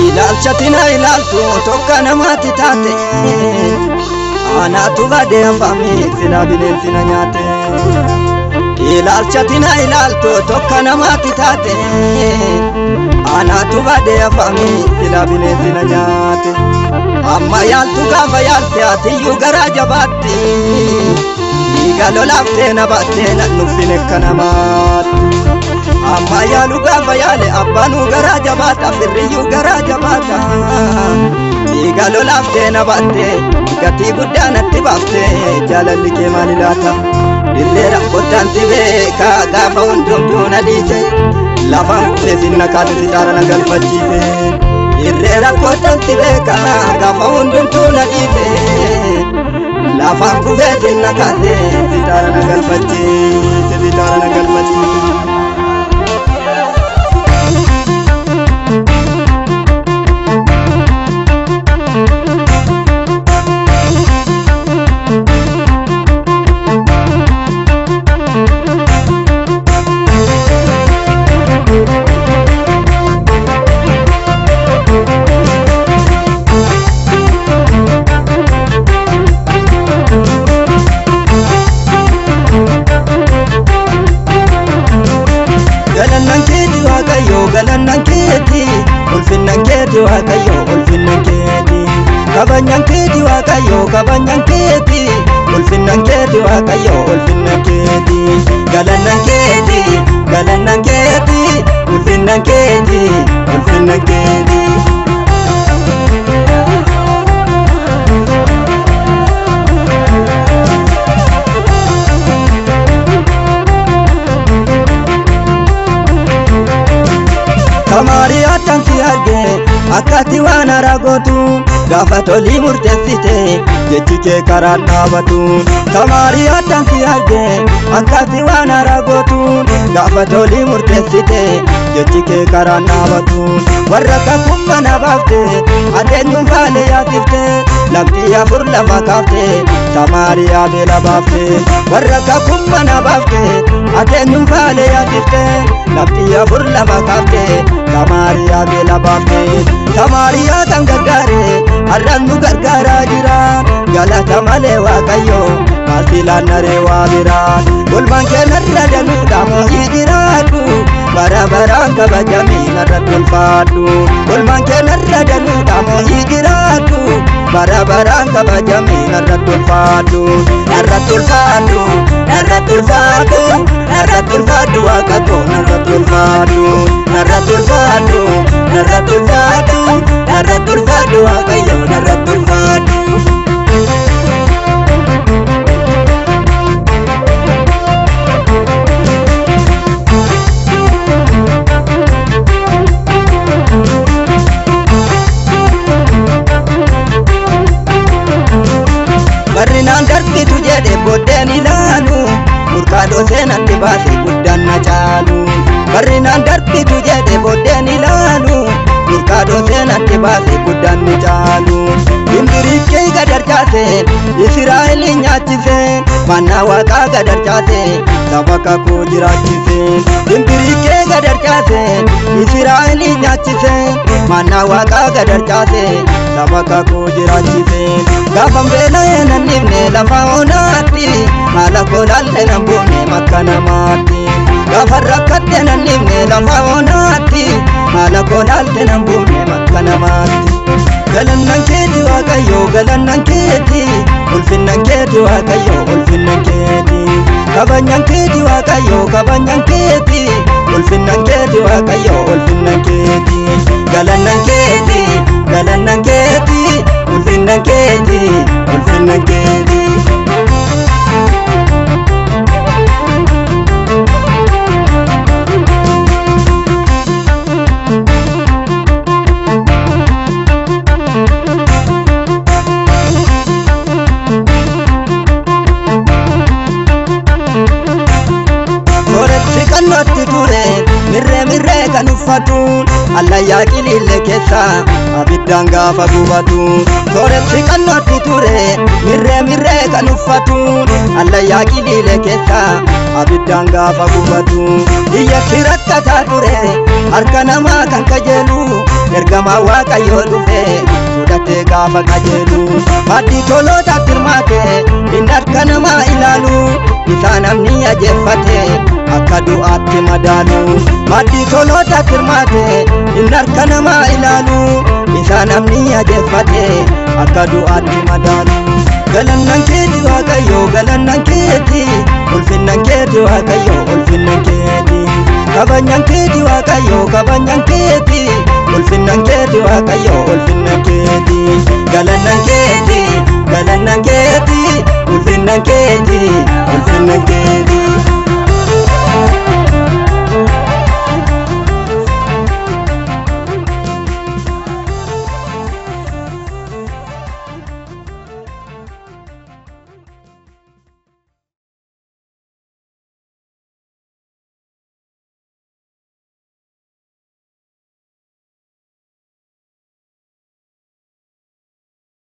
Ilaalchatina ilaaltu tokko namaatti taate anaatu badee afamii sila bineensi na nyaate. Ilaalchatina ilaaltu tokko namaatti taate anaatu badee afamii sila bineensi na nyaate. Amma yaaltu gaafa yaalte atiyyuu garaa jabaatti dhiiga lolaaftee na baattee nan nuffine akka namaatti. Amma yaalu gaafa yaale abbaanuu garaa jabaata firriyyuu garaa jabaata. Dhiiga lolaaftee na baattee gatii guddaa natti baaftee jaalalli kee maali laata? Dirree rakkootaan si beeka gaafa hundumtuu na dhiise lafaan kufee sinna kaate sitaara na galfachiise. Dirree rakkootaan si beeka gaafa hundumtuu na dhiise lafaan kufee sinna kaate sitaara na galfachiise sitaara na galfachiise. Galannan keeti ulfinnan keeti waaqayyo ulfinnan keeti kabanyan keeti waaqayyo kabanyan keeti ulfinnan keeti waaqayyo ulfinnan keeti galannan keeti ulfinnan keeti ulfinnan keeti. Kamari atansi arge akati wana ragotu gaafa tolii murteessite jechi kee karaan dhaabatu. Kamari atansi arge akati wana ragotu gaafa tolii murteessite jechi kee karaan dhaabatu. Warra kakkumma na baafte adeenyuun faale yaasifte lamxii afur lafa kaafte Kamari abeela baafte. Warra kakkumma na baafte adeenyuun faale yaasifte lamxii afur lafa kaafte Kamari abeela baafte. Kamari aatan gargaare har'aan nu gargaaraa jira galata malee waaqayyo maasilaan naree waa biraa. Gulmaan kee narra danuudha moo'ii jiraadhu bara baraan kabajamii narratti ulfaadhu. Gulmaan kee narra danuudha moo'ii jiraadhu bara baraan kabajamii narratti ulfaadhu. Narratti ulfaadhu narratti ulfaadhu narratti ulfaadhu waaqa koo narratti ulfaadhu. Narratti ulfaadhu narratti ulfaadhu narratti ulfaadhu waaqayyo narratti ulfaadhu. Barrinaan darbitu jedhe booddeen ilaalu murkaadhoo seenatti baase guddaan na caalu. Barrinaan darbitu jedhe booddeen ilaalu murkaadhoo seenatti baase guddaan ni caalu. Dimbiriikkee gadarcaase Israa'eliin nyaachise mannaa waaqaa gadarcaase saba kakuu jiraachise. Dimbiriikkee gadarcaase Israa'eliin nyaachise mannaa waaqaa gadarcaase saba kakuu jiraachise. Gaafa beela'ee nan dhibne lafa onaatti haala koo laalle nan buune makka namaatti. Gaafa rakkadhe nan dhibne lafa onaatti haala koo laalle nan buune makka namaatti. Galannan keeti waaqayyo galannan keeti ulfinnan keeti waaqayyo ulfinnan keeti kabanyan keeti waaqayyo kabanyan keeti ulfinnan keeti waaqayyo ulfinnan keeti galannan keeti ulfinnan keeti ulfinnan keeti. gaafatu allayyaa qilillee keessa abiddaan gaafa gubatu sooressi qannootti ture mirree kan uffatu allayyaa qilillee keessa abiddaan gaafa gubatu iyyatti rakkataa ture harka namaa kan kajeelu ergamaa waaqayyoo dhufe fudhatee gaafa kajeelu maddii toloota firmaate inni harka namaa ilaalu isaa namni ajeeffate akka du'aatti madaalu maddii toloota firmaate inni harka namaa ilaalu isaa namni ajeeffate akka du'aatti madaalu galannan keeti waaqayyo galannan keeti ulfinnan keeti waaqayyo ulfinnan keeti kabanyan keeti waaqayyo kabanyan keeti ulfinnan keeti waaqayyo ulfinnan keeti galannan keeti ulfinnan keeti